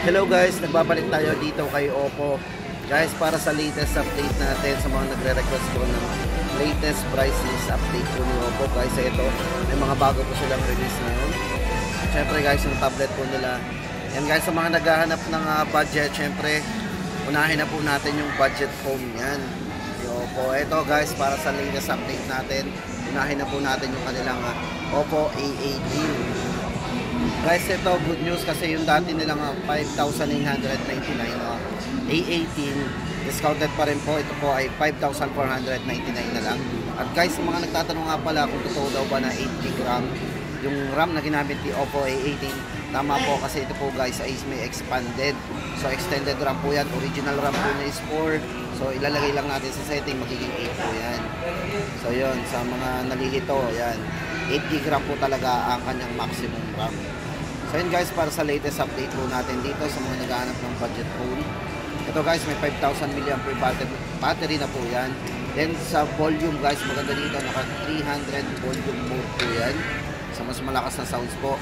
Hello guys, nagbabalik tayo dito kay Oppo. Guys, para sa latest update natin sa mga nagre-request ko ng latest price list update ko ni Oppo. Guys, ito, may mga bago po silang release ngayon. Siyempre guys, yung tablet po nila. Yan guys, sa mga naghahanap ng budget, siyempre, unahin na po natin yung budget phone yan. Yung Oppo. Ito guys, para sa latest update natin, unahin na po natin yung kanilang Oppo A18. Guys, ito good news kasi yung dati nilang 5,999 A18 discounted pa rin po. Ito po ay 5,499 na lang. At guys, mga nagtatanong nga pala kung totoo daw ba na 8GB RAM yung RAM na ginamit ni Oppo A18. Tama po kasi ito po guys ay may expanded. So extended RAM po yan. Original RAM po na is 4. So ilalagay lang natin sa setting, magiging 8 po yan. So yun, sa mga nalilito, yan 8GB RAM po talaga ang kanyang maximum RAM. So yun guys, para sa latest update po natin dito sa mga naghahanap ng budget phone. Ito guys, may 5,000 mAh battery na po yan. Then sa volume guys, maganda dito, naka 300 volume mode po yan. Sa mas malakas na sounds po.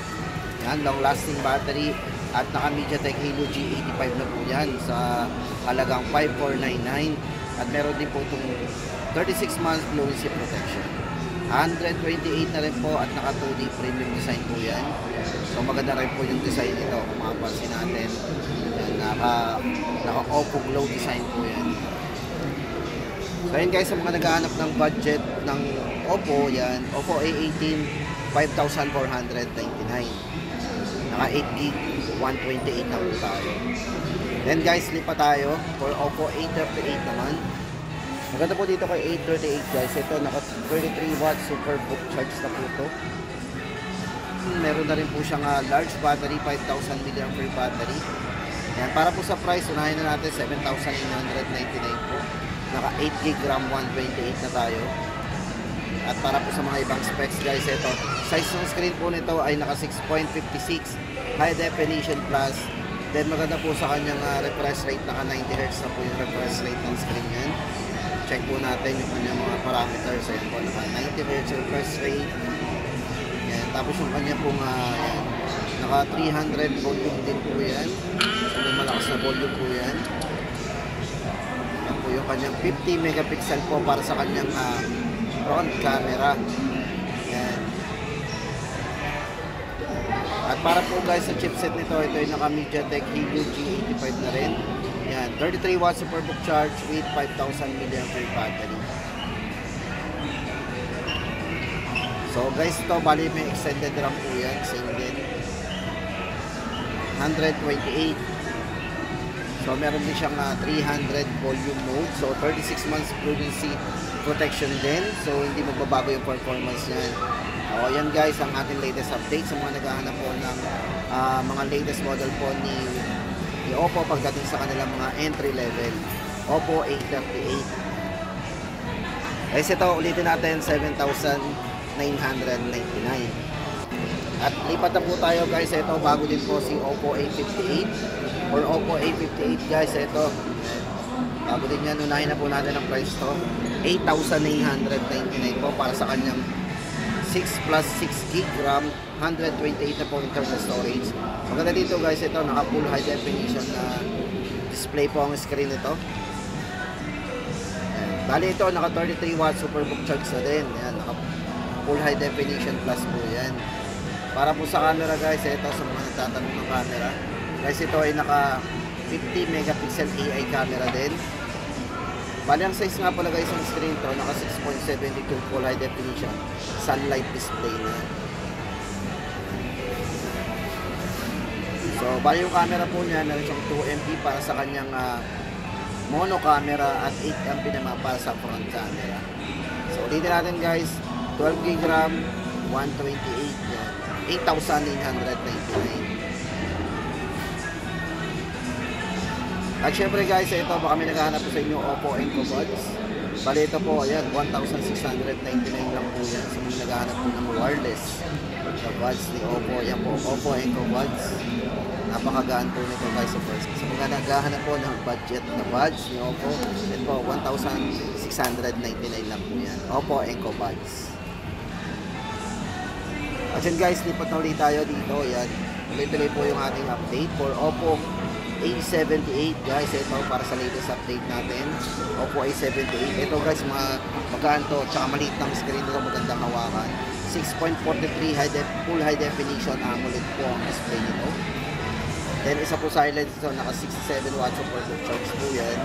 Yan, long lasting battery. At naka MediaTek Helio G85 na po yan sa halagang 5,499. At meron din po itong 36 months fluency protection. 128 na rin po at naka 2D premium design po yan. So maganda rin po yung design nito kung makapansin natin. Yan, naka Oppo glow design po yan. So yun guys, sa mga naghahanap ng budget ng Oppo, yan, Oppo A18 5,499. Naka 8GB 128 na po tayo. Then guys, lipat tayo for Oppo A38 naman. Maganda po dito kay A38 guys. Ito naka 33 watts super book charge na po ito. Meron na rin po siyang large battery, 5,000 mAh battery. Yan, para po sa price, unahin na natin 7,999 po. Naka 8GB RAM 128 na tayo. At para po sa mga ibang specs guys, ito size ng screen po nito ay naka 6.56 high definition plus. Then maganda po sa kanyang refresh rate, naka 90Hz na po yung refresh rate ng screen yan. Check po natin yung kanyang mga parameters. Ayan po, naka 90Hz refresh rate. Yan, tapos yung kanya pong yan, naka 300 volume din po yan. So may malakas na volume po yan. Yan po yung kanyang 50 megapixel po para sa kanyang front camera. Yan. At para po guys sa chipset nito, ito yung naka MediaTek Helio G85 na rin. Yan, 33 watts superbook charge with 5,000 mAh battery. So guys, ito bali may extended RAM po yan, same din. 128. So meron din siyang 300 volume mode. So 36 months fluency protection din. So hindi magbabago yung performance niyan. O yan guys, ang ating latest update sa mga naghahanap po ng mga latest model po ni Oppo pagdating sa kanilang mga entry level Oppo A38. Guys, ito ulitin natin 7,999. At lipat na po tayo guys. Ito bago din po si Oppo A58 or Oppo A58 guys. Ito bago din yan, unahin na po natin ang price to 8,999 po para sa kanyang 6 plus 6GB RAM, 128 na po internal storage. Maganda dito guys, ito naka full high definition na display po ang screen nito. Bali ito naka 33 watts superbook charge na din. Yan, naka full high definition plus po yan. Para po sa camera guys, ito sa mga nagtatanong ng camera. Guys, ito ay naka 50 megapixel AI camera din. Bali ang size nga pala guys ng screen to, naka 6.72 full high definition sunlight display na. So bali yung camera po niya, meron siyang 2MP para sa kanyang mono camera at 8MP naman para sa front camera. So ulitin natin guys, 12GB RAM 128 8,999. At syempre guys, ito baka may naghahanap po sa inyo Oppo Enco Buds. Bali ito po, ayan, 1,699 lang po yan sa mga naghahanap po ng wireless na buds ni Oppo. Yan po, Oppo Enco Buds. Napakagaan po nito guys sa first. Sa mga naghahanap po ng budget na buds ni Oppo, ito po, 1,699 lang po yan. Oppo Enco Buds. At yun guys, lipat na ulit tayo dito. Yan, tuloy-tuloy po yung ating update for Oppo A78 guys, ito para sa latest update natin. Oppo A78. Ito guys, maganto, tsaka maliit ng screen nito, magandang hawakan. 6.43 full high definition AMOLED po ang display nito. Then isa po silent ito, naka 67 watts of super charge po yan.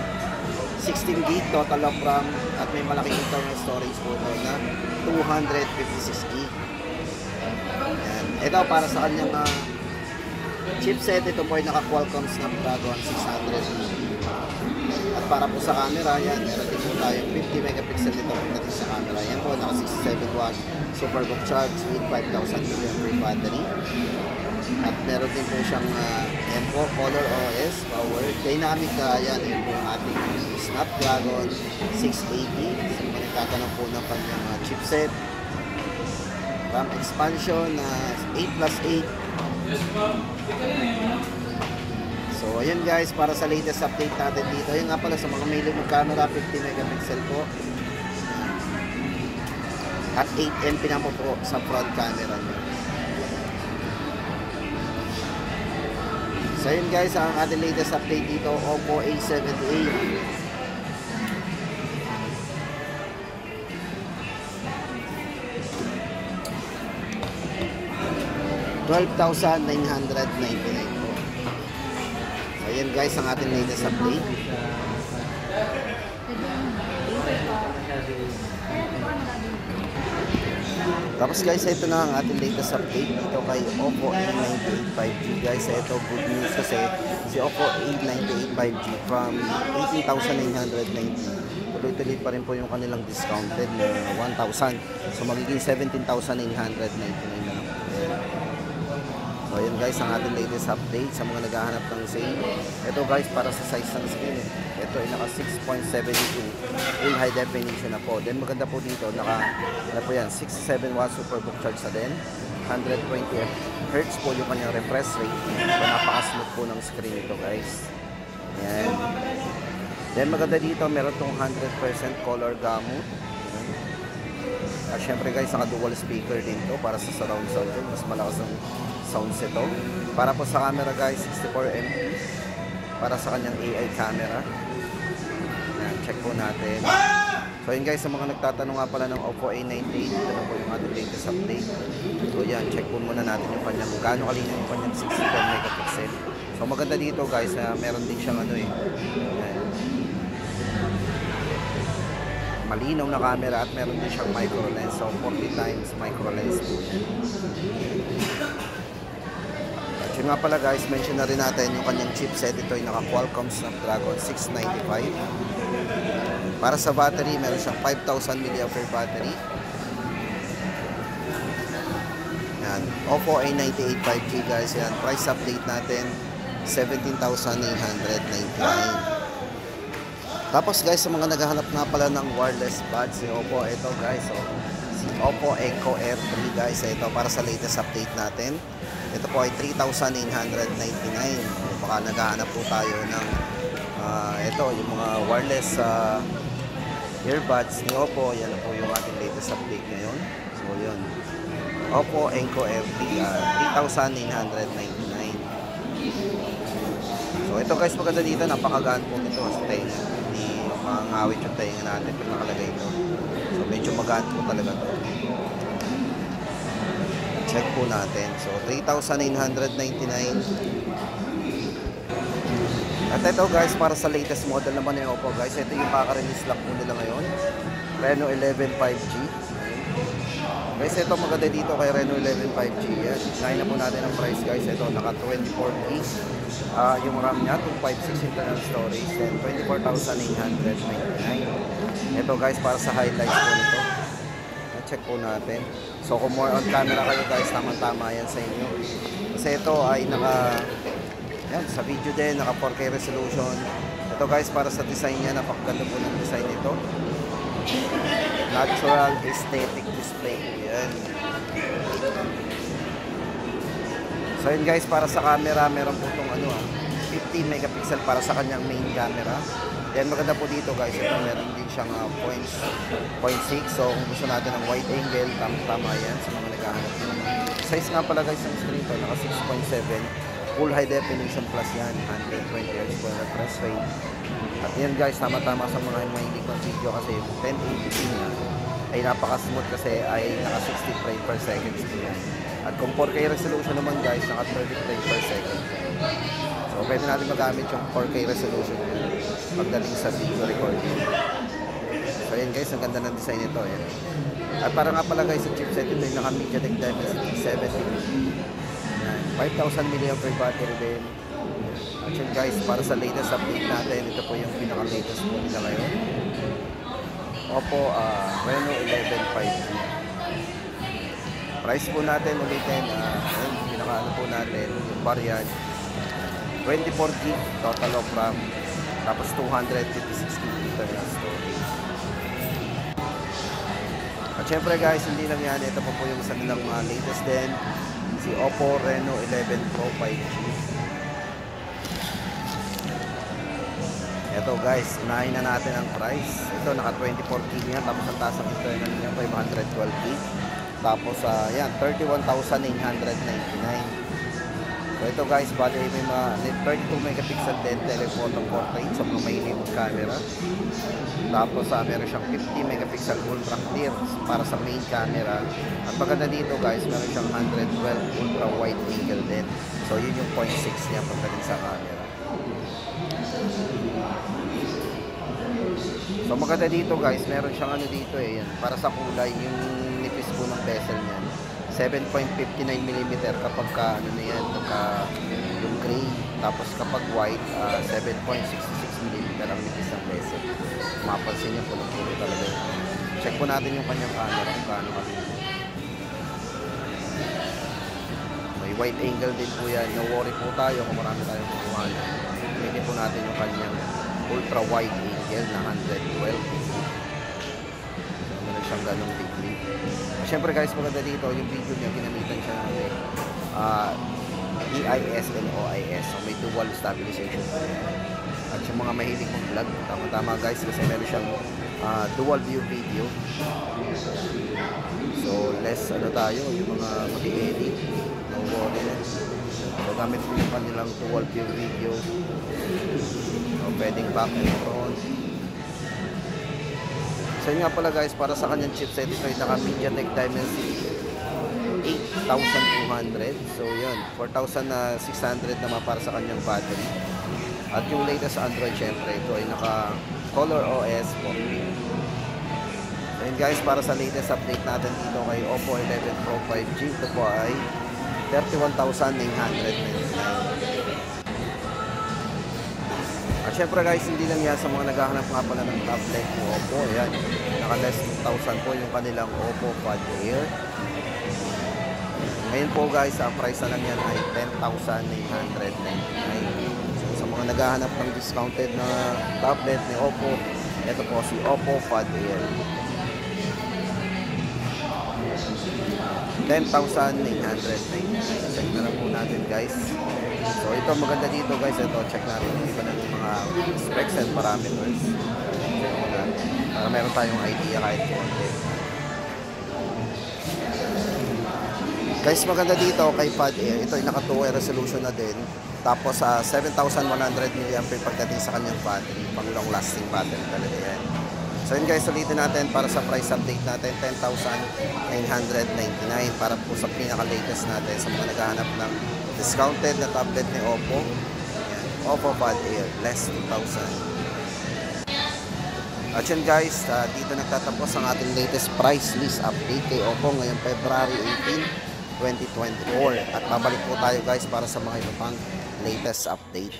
16 gig total of RAM at may malaking internal storage po ito na 256 gig. Yan. Ito para sa kanyang chipset, ito po ay naka Qualcomm Snapdragon 600. At para po sa camera, yan, meron din po tayong 50 megapixel dito pagdating sa camera. Yan po, naka 67 watts superbook charge with 5,000 mAh battery. At meron din po siyang yan po, Color OS, power, dynamic, yan, yun po ating Snapdragon 680. So, manitatanong po ng kanyang chipset. RAM expansion na 8+8. So, ayan guys, para sa latest update natin dito. Ayan nga pala, sa mga mahilig ng camera, 50 megapixel po. At 8MP na po sa front camera nyo. So, ayan guys, ang ating latest update dito, Oppo A78. 12,999 po. So, ayan guys, ang ating latest update. Tapos guys, ito na ang ating latest update dito kay Oppo A98 5G. Guys, ito good news kasi si Oppo A98 5G from 18,990. Tuloy-tuloy pa rin po yung kanilang discounted na 1,000. So, magiging 17,999 na lang. So ayan guys, ang ating latest update sa mga naghahanap ng sale. Ito guys, para sa size ng screen, ito ay naka 6.72 full high definition na po. Then maganda po dito, naka ano po yan, 67 watts superbook charge na din, 120 Hz po yung kanyang refresh rate. So napaka-smooth po ng screen ito guys. Ayan. Then maganda dito, meron tong 100% color gamut. At syempre guys, naka dual speaker din to para sa surround sound. Mas malakas ang sounds ito. Para po sa camera guys, 64MP para sa kanyang AI camera. Yan, check po natin. So yun guys, sa mga nagtatanong nga pala ng Oppo A98, ito na po yung ating latest update. So yan, check po muna natin yung kanyang gaano kalinaw yung kanyang 64 megapixel. So maganda dito guys, meron din siyang ano yan, malinaw na camera at meron din siyang micro lens. So 40 times micro lens po yan. Yun nga pala guys, mention na rin natin yung kanyang chipset. Ito ay naka Qualcomm Snapdragon 695. Para sa battery, meron siyang 5,000 mAh battery. Yan, Oppo A98 5G guys. Yan, price update natin 17,999. Tapos guys, sa mga naghahanap nga pala ng wireless buds si Oppo, ito guys, so, si Oppo Echo R3 guys. Ito para sa latest update natin. Ito po ay 3,999. Baka naghahanap po tayo ng ito, yung mga wireless earbuds ni Oppo. Yan po yung ating latest update ngayon. So yun, Oppo Enco FD 3,999. So ito guys, maganda dito, napakagaan po nito sa tenga. Hindi mangawit yung tenga natin pag nakalagay ito. So medyo magaan po talaga ito. Check po natin. So, 3,999. At ito guys, para sa latest model naman ng Oppo guys, ito yung kaka-release lang po nila ngayon. Reno 11 5G. Guys, ito maganda dito kay Reno 11 5G. Yan. Nahin na po natin ang price guys. Ito, naka 24 gig. Yung RAM niya, 256 internal storage. Then, 24,999. Ito guys, para sa highlights po nito. Check po natin. So kung more on camera kayo guys, tama-tama yan sa inyo. Kasi ito ay yan, sa video din, naka 4K resolution. Ito guys, para sa design niya, napakaganda po ng design nito. Natural aesthetic display. Yan. So yun guys, para sa camera, meron po itong 15 megapixel para sa kanyang main camera. Then maganda po dito guys, ito meron din siyang 0.6. So kung gusto natin ng wide angle, tama yan sa mga naghahanap. Size nga pala guys ng screen to, naka 6.7 Full high definition plus yan, 120 Hz po na refresh rate. At yan guys, tama-tama sa mga mahilig ng video kasi 1080p niya ay napaka-smooth kasi ay naka 60 frame per second po yan. At kung 4K resolution naman guys, naka 30 frame per second. So pwede natin magamit yung 4K resolution pagdating sa video recording. So yan guys, ang ganda ng design nito. Yan. At para nga pala guys, sa chipset ito yung naka MediaTek Dimensity 70. 5,000 mAh battery din. At yun guys, para sa latest update natin, ito po yung pinaka-latest po nila ngayon. Oppo Reno 11 5G. Price po natin ulitin, pinaka-ano po natin, yung variant 24GB total of RAM, tapos 256GB internal storage. At syempre guys, hindi lang yan, ito po yung isa nilang latest din, si Oppo Reno 11 Pro 5G. Ito guys, unahin na natin ang price. Ito naka 24GB yan, tapos ang taas ng internal niya 512GB. Tapos yan, 31,999. So ito guys, bali may mga 32 megapixel din telephoto portrait sa mga mahilig camera. Tapos meron siyang 50 megapixel ultra clear para sa main camera. At maganda dito guys, meron siyang 112 ultra wide angle din. So yun yung 0.6 niya pagdating sa camera. So maganda dito guys, meron siyang ano dito yan, para sa kulay, yung nipis po ng bezel niyan. 7.59mm kapag ano na yan, yung gray. Tapos kapag white, 7.66mm ang nipis ng bezel. Mapansin niyo po ng kulay talaga. Check po natin yung kanyang camera kung gaano kami. May wide angle din po yan. No worry po tayo kung marami tayong kukuha. Pwede po natin yung kanyang ultra wide angle na 112. So, meron siyang ganong degree. Siyempre guys, maganda dito yung video niya, ginamitan siya ng EIS and OIS. So may dual stabilization. At yung mga mahilig mong vlog, tama-tama guys, kasi meron siyang dual view video. So less ano tayo, yung mga mag-edit, no worry. So gamit ko yung kanilang dual view video. So pwedeng back and front. So yun nga pala guys, para sa kanyang chipset, ito ay naka MediaTek Dimensity 8200. So yun, 4,600 naman para sa kanyang battery. At yung latest Android syempre, ito ay naka Color OS 14. So yun guys, para sa latest update natin dito kay Oppo 11 Pro 5G, ito po ay 31,999. At syempre guys, hindi lang yan sa mga naghahanap nga pala ng tablet ng Oppo. Ayan, naka less 2,000 po yung kanilang Oppo Pad Air. Ngayon po guys, ang price na lang yan ay 10,999. So sa mga naghahanap ng discounted na tablet ni Oppo, ito po si Oppo Pad Air. 10,999. Check na lang po natin guys. So ito maganda dito guys, ito check natin yung iba ng mga specs and parameters. Check mo na para meron tayong idea kahit konti. Guys, maganda dito kay Pad Air, ito ay naka 2K resolution na din. Tapos 7,100 mAh pagdating sa kanyang battery, pang long lasting battery talaga yan. So yun guys, ulitin natin para sa price update natin, 10,999 para po sa pinaka-latest natin sa mga naghahanap ng discounted na tablet ni Oppo. Ayan, Oppo Pad Air, less 2,000. At yun guys, dito nagtatapos ang ating latest price list update kay Oppo ngayong February 18, 2024. At babalik po tayo guys para sa mga iba pang latest update.